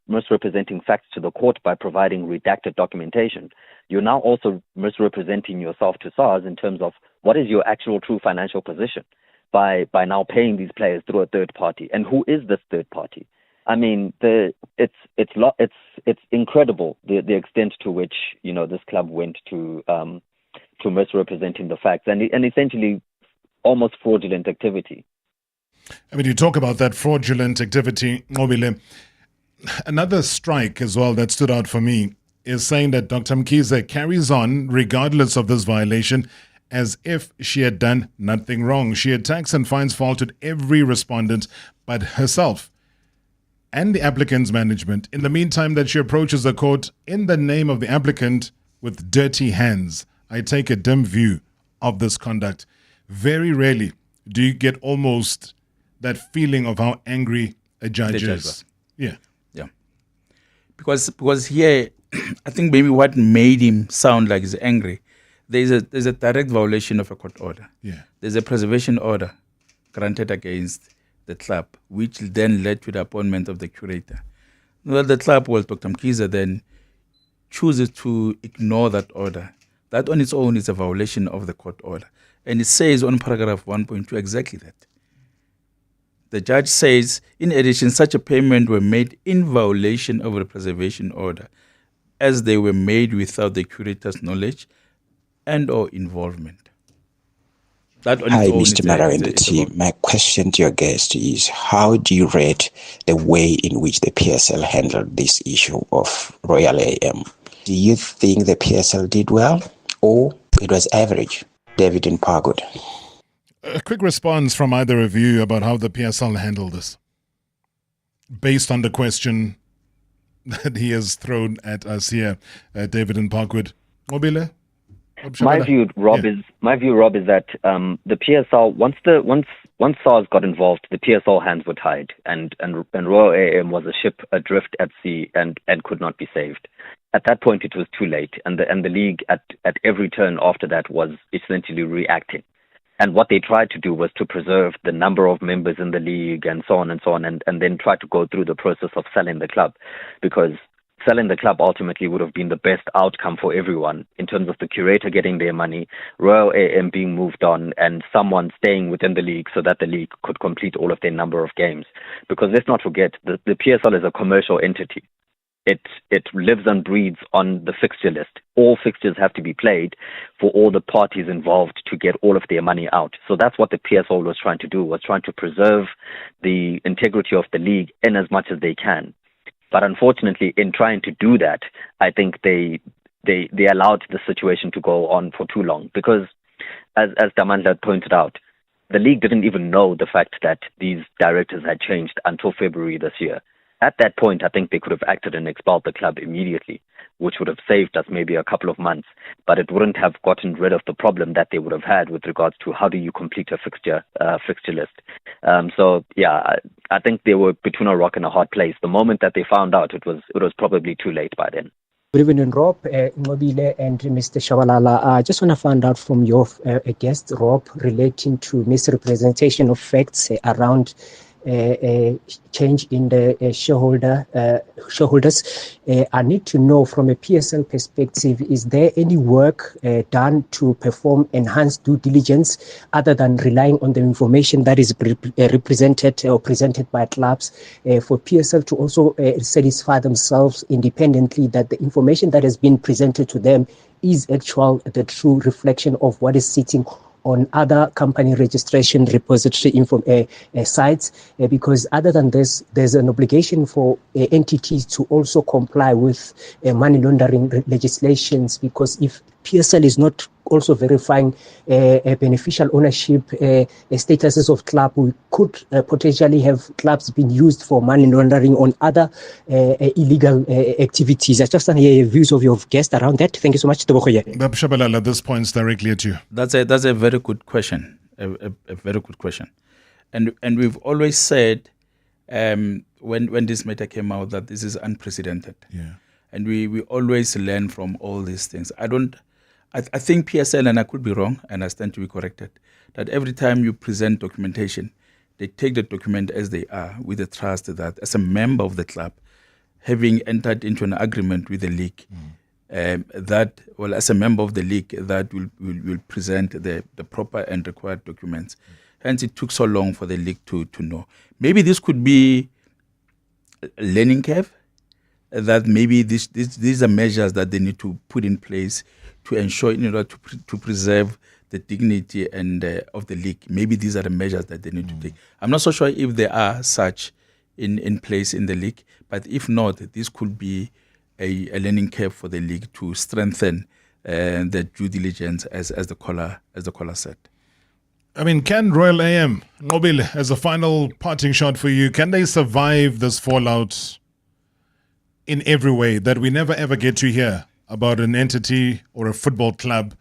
misrepresenting facts to the court by providing redacted documentation, you're now also misrepresenting yourself to SARS in terms of what is your actual true financial position by now paying these players through a third party. And who is this third party? I mean, it's incredible the extent to which this club went to misrepresenting the facts and essentially almost fraudulent activity. I mean, you talk about that fraudulent activity, Nobile. Another strike as well that stood out for me is saying that Dr. Mkhize carries on regardless of this violation as if she had done nothing wrong. She attacks and finds fault with every respondent but herself and the applicant's management. In the meantime, that she approaches the court in the name of the applicant with dirty hands. I take a dim view of this conduct. Very rarely do you get almost that feeling of how angry a judge is. Yeah. Because here, I think maybe what made him sound like he's angry, there's a direct violation of a court order. Yeah. There's a preservation order granted against the club, which then led to the appointment of the curator. Well, the club, Dr. Mkhize then chooses to ignore that order. That on its own is a violation of the court order. And it says on paragraph 1.2 exactly that. The judge says, in addition, such a payment were made in violation of the preservation order, as they were made without the curator's knowledge and or involvement. That on Hi, its own Mr. Marawa and the team. My question to your guest is, how do you rate the way in which the PSL handled this issue of Royal AM? Do you think the PSL did well or it was average? David in Parkwood. A quick response from either of you about how the PSL handled this, based on the question that he has thrown at us here, David in Parkwood. Mobile? My view, Rob, is that the PSL once SARS got involved, the PSL hands were tied, and Royal AM was a ship adrift at sea and could not be saved. At that point, it was too late, and the league at every turn after that was essentially reacting. And what they tried to do was to preserve the number of members in the league and so on, and then try to go through the process of selling the club, because selling the club ultimately would have been the best outcome for everyone in terms of the curator getting their money, Royal AM being moved on, and someone staying within the league so that the league could complete all of their number of games. Because let's not forget, the PSL is a commercial entity. It lives and breathes on the fixture list. All fixtures have to be played for all the parties involved to get all of their money out. So that's what the PSL was trying to do, was trying to preserve the integrity of the league in as much as they can. But unfortunately, in trying to do that, I think they allowed the situation to go on for too long. Because, as Damandla pointed out, the league didn't even know the fact that these directors had changed until February this year. At that point, I think they could have acted and expelled the club immediately, which would have saved us maybe a couple of months, but it wouldn't have gotten rid of the problem that they would have had with regards to how do you complete a fixture list. So yeah, I think they were between a rock and a hard place. The moment that they found out, it was probably too late by then. Good evening, Rob, Mobile, and Mr. Shabalala. I just want to find out from your guest, Rob, relating to misrepresentation of facts around change in the shareholders. I need to know from a PSL perspective, is there any work done to perform enhanced due diligence other than relying on the information that is represented or presented by clubs for PSL to also satisfy themselves independently that the information that has been presented to them is the true reflection of what is sitting on other company registration repository sites, because other than this, there's an obligation for entities to also comply with money laundering legislations, because if PSL is not also verifying a beneficial ownership statuses of club, we could potentially have clubs being used for money laundering on other illegal activities. I just want to hear views of your guest around that. Thank you so much. Shabalala, this points directly at you. That's a very good question. A very good question. And we've always said when this matter came out that this is unprecedented. Yeah. And we always learn from all these things. I think PSL, and I could be wrong, and I stand to be corrected, that every time you present documentation, they take the document as they are with the trust that as a member of the club, having entered into an agreement with the league, as a member of the league, that will present the proper and required documents. Hence, it took so long for the league to know. Maybe this could be a learning curve, that maybe these are measures that they need to put in place to ensure, to preserve the dignity and of the league. Maybe these are the measures that they need to take. I'm not so sure if there are such in place in the league, but if not, this could be a learning curve for the league to strengthen the due diligence, as the caller said. I mean, can Royal AM, Mobile, as a final parting shot for you, can they survive this fallout in every way that we never ever get to hear about an entity or a football club?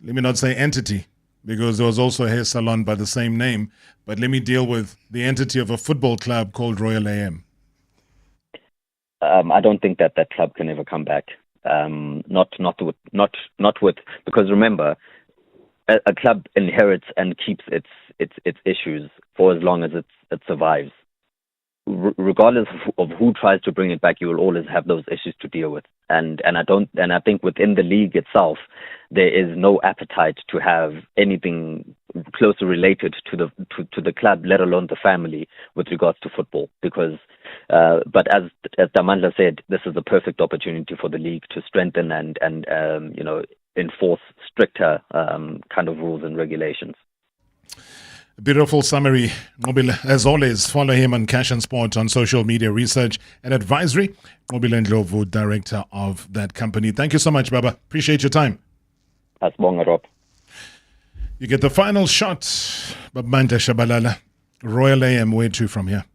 Let me not say entity, because there was also a hair salon by the same name, but let me deal with the entity of a football club called Royal AM. I don't think that club can ever come back. Not with, because remember, a club inherits and keeps its issues for as long as it survives. Regardless of who tries to bring it back, you will always have those issues to deal with. And I think within the league itself, there is no appetite to have anything closely related to the club, let alone the family, with regards to football. Because, but as Damandla said, this is the perfect opportunity for the league to strengthen and enforce stricter kind of rules and regulations. Beautiful summary. Mobile, as always, follow him on Cash and Sport on social media research and advisory. Mobile Ndlovu, director of that company. Thank you so much, Baba. Appreciate your time. That's bonga, Rob. You get the final shot. Babanda Shabalala, Royal AM, where to from here?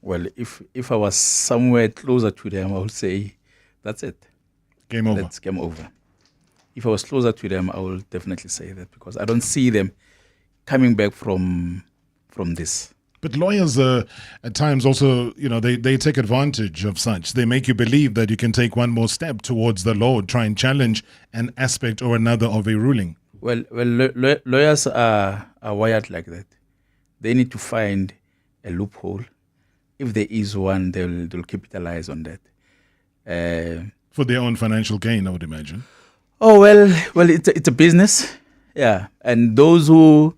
Well, if I was somewhere closer to them, I would say that's it. Game over. That's game over. If I was closer to them, I will definitely say that, because I don't see them coming back from this. But lawyers at times also, they take advantage of such. They make you believe that you can take one more step towards the law, try and challenge an aspect or another of a ruling. Well, lawyers are wired like that. They need to find a loophole. If there is one, they'll capitalize on that. For their own financial gain, I would imagine. Oh, well, it's a business. Yeah. And those who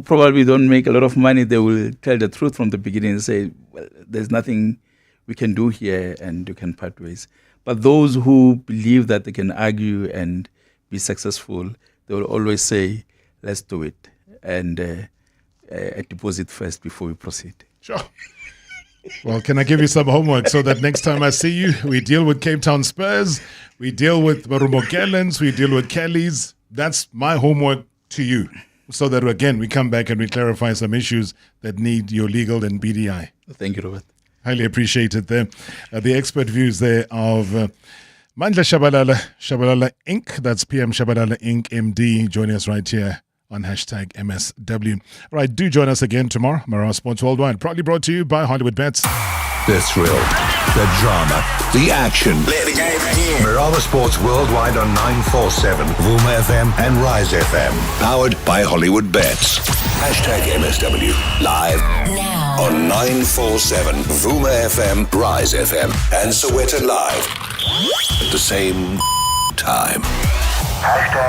probably don't make a lot of money, they will tell the truth from the beginning and say, well, there's nothing we can do here and you can part ways. But those who believe that they can argue and be successful, they will always say, let's do it. And a deposit first before we proceed. Sure. Well, can I give you some homework so that next time I see you, we deal with Cape Town Spurs, we deal with Marumo Kellens, we deal with Kellys. That's my homework to you, so that, again, we come back and we clarify some issues that need your legal and BDI. Thank you, Robert. Highly appreciated there. The expert views there of Mandla Shabalala Inc. That's PM Shabalala Inc. MD, joining us right here on hashtag MSW. All right, do join us again tomorrow. Marawa Sports Worldwide, proudly brought to you by Hollywood Bets. The thrill, the drama, the action. Let the game begin. Marawa Sports Worldwide on 947, Vuma FM and Rise FM. Powered by Hollywood Bets. Hashtag MSW. Live now on 947, Vuma FM, Rise FM and Soweto Live. At the same time. Hashtag